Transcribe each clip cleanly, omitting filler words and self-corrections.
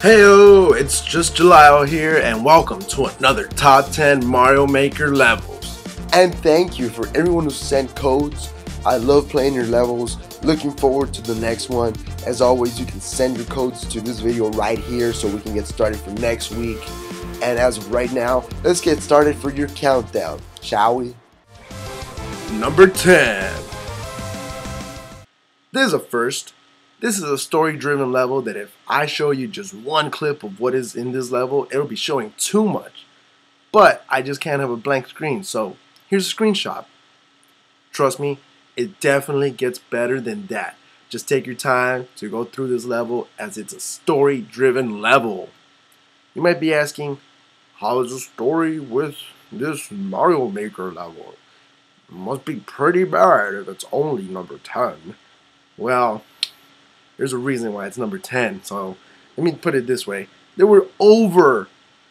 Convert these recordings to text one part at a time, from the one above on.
Heyo, it's just Jalile here, and welcome to another Top 10 Mario Maker levels. And thank you for everyone who sent codes. I love playing your levels. Looking forward to the next one. As always, you can send your codes to this video right here so we can get started for next week. And as of right now, let's get started for your countdown, shall we? Number 10. This is a first. This is a story-driven level that if I show you just one clip of what is in this level, it'll be showing too much. But I just can't have a blank screen, so here's a screenshot. Trust me, it definitely gets better than that. Just take your time to go through this level as it's a story-driven level. You might be asking, how is the story with this Mario Maker level? It must be pretty bad if it's only number 10. Well, there's a reason why it's number 10, so let me put it this way. There were over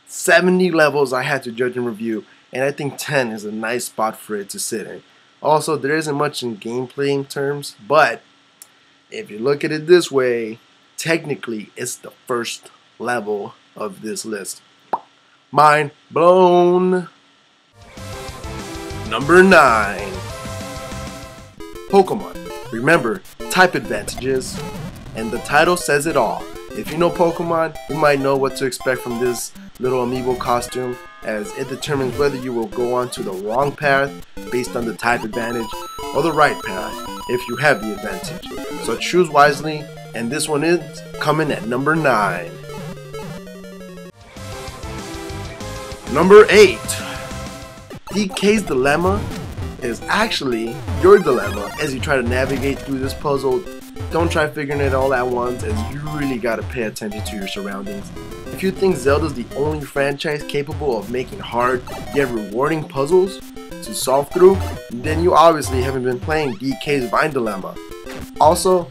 70 levels I had to judge and review, and I think 10 is a nice spot for it to sit in. Also, there isn't much in gameplay terms, but if you look at it this way, technically it's the first level of this list. Mind blown. Number 9. Pokemon. Remember, type advantages. And the title says it all. If you know Pokemon, you might know what to expect from this little amiibo costume, as it determines whether you will go on to the wrong path based on the type advantage or the right path if you have the advantage. So choose wisely, and this one is coming at number 9. Number 8. DKs Dilemma is actually your dilemma as you try to navigate through this puzzle. Don't try figuring it all at once, as you really gotta pay attention to your surroundings. If you think Zelda's the only franchise capable of making hard yet rewarding puzzles to solve through, then you obviously haven't been playing DK's Dilemma. Also,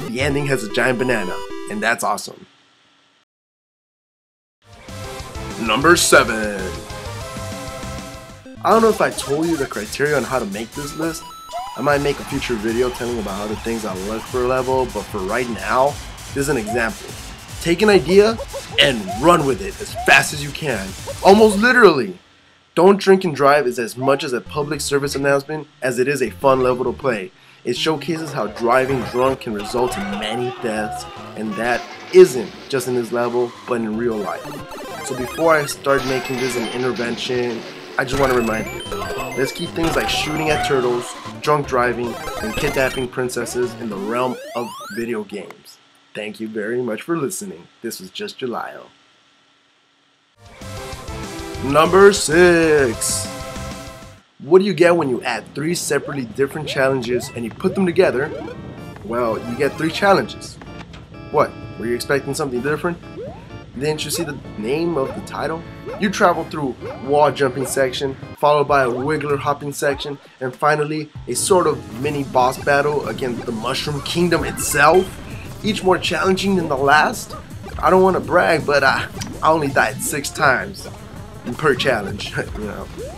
the ending has a giant banana, and that's awesome. Number 7. I don't know if I told you the criteria on how to make this list. I might make a future video telling about other things I look for a level, but for right now, this is an example. Take an idea and run with it as fast as you can. Almost literally. Don't Drink and Drive is as much as a public service announcement as it is a fun level to play. It showcases how driving drunk can result in many deaths, and that isn't just in this level, but in real life. So before I start making this an intervention, I just want to remind you, let's keep things like shooting at turtles, drunk driving, and kidnapping princesses in the realm of video games. Thank you very much for listening. This was just Jalile. Number 6. What do you get when you add 3 separately different challenges and you put them together? Well, you get 3 challenges. What? Were you expecting something different? Didn't you see the name of the title? You travel through wall jumping section, followed by a wiggler hopping section, and finally a sort of mini boss battle against the Mushroom Kingdom itself, each more challenging than the last. I don't want to brag, but I only died 6 times per challenge,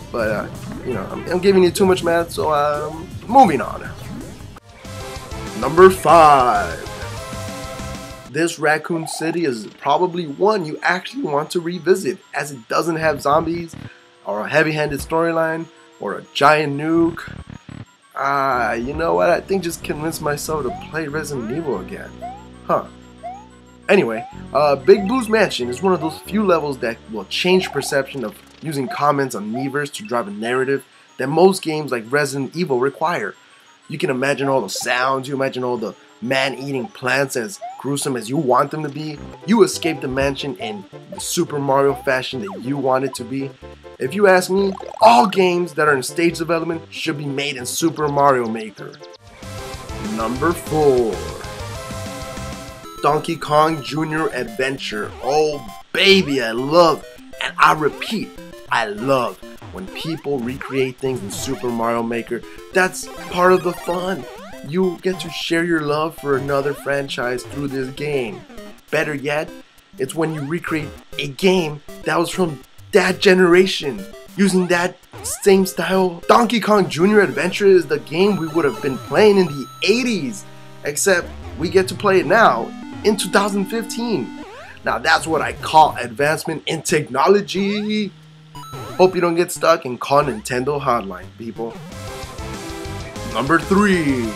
but I'm giving you too much math, so moving on. Number 5. This Raccoon City is probably one you actually want to revisit, as it doesn't have zombies, or a heavy-handed storyline, or a giant nuke. You know what, I think just convince myself to play Resident Evil again. Anyway, Big Boo's Mansion is one of those few levels that will change perception of using comments on Miiverse to drive a narrative that most games like Resident Evil require. You can imagine all the sounds, you imagine all the man-eating plants as gruesome as you want them to be. You escape the mansion in the Super Mario fashion that you want it to be. If you ask me, all games that are in stage development should be made in Super Mario Maker. Number 4. Donkey Kong Jr. Adventure. Oh baby, I love, and I repeat, I love when people recreate things in Super Mario Maker. That's part of the fun. You get to share your love for another franchise through this game. Better yet, it's when you recreate a game that was from that generation, using that same style. Donkey Kong Jr. Adventure is the game we would have been playing in the 80s, except we get to play it now in 2015. Now that's what I call advancement in technology. Hope you don't get stuck and call Nintendo hotline, people. Number 3.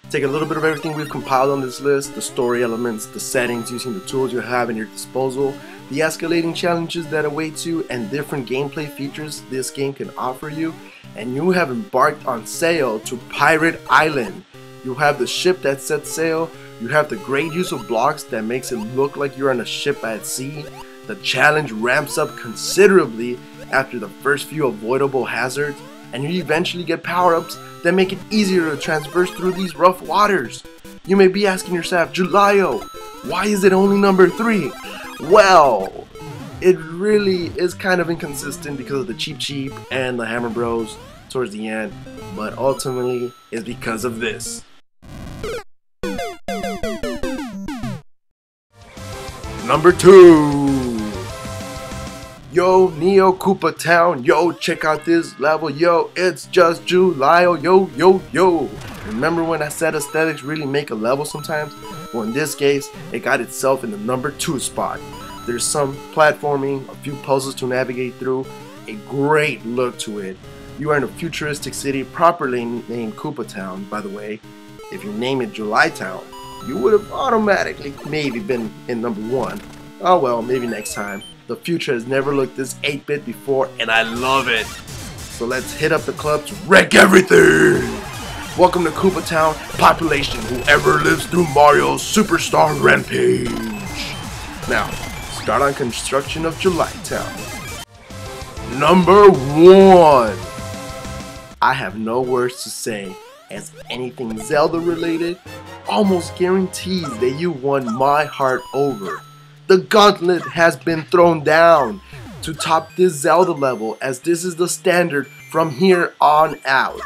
Take a little bit of everything we've compiled on this list, the story elements, the settings using the tools you have at your disposal, the escalating challenges that await you, and different gameplay features this game can offer you, and you have embarked on sail to Pirate Island. You have the ship that sets sail, you have the great use of blocks that makes it look like you're on a ship at sea. The challenge ramps up considerably after the first few avoidable hazards, and you eventually get power-ups that make it easier to traverse through these rough waters. You may be asking yourself, Julio, why is it only number 3? Well, it really is kind of inconsistent because of the Cheep and the Hammer Bros towards the end, but ultimately it's because of this. Number 2. Yo, Neo Coopertown, yo, check out this level, yo, it's just Julio, yo. Remember when I said aesthetics really make a level sometimes? Well, in this case, it got itself in the number 2 spot. There's some platforming, a few puzzles to navigate through, a great look to it. You are in a futuristic city properly named Coopertown, by the way. If you name it July Town, you would have automatically maybe been in number 1. Oh well, maybe next time. The future has never looked this 8-bit before, and I love it. So let's hit up the club to wreck everything. Welcome to Coopertown, population whoever lives through Mario's Superstar Rampage. Now, start on construction of July Town. Number 1. I have no words to say, as anything Zelda related almost guarantees that you won my heart over. The gauntlet has been thrown down to top this Zelda level, as this is the standard from here on out.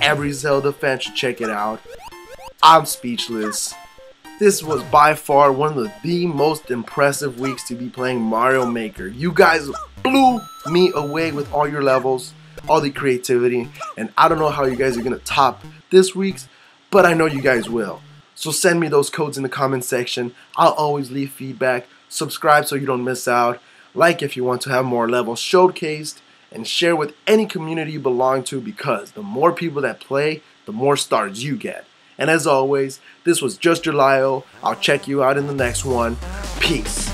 Every Zelda fan should check it out. I'm speechless. This was by far one of the most impressive weeks to be playing Mario Maker. You guys blew me away with all your levels, all the creativity, and I don't know how you guys are gonna top this week's, but I know you guys will. So send me those codes in the comment section. I'll always leave feedback. Subscribe so you don't miss out. Like if you want to have more levels showcased, and share with any community you belong to, because the more people that play, the more stars you get. And as always, this was just Julio. I'll check you out in the next one. Peace.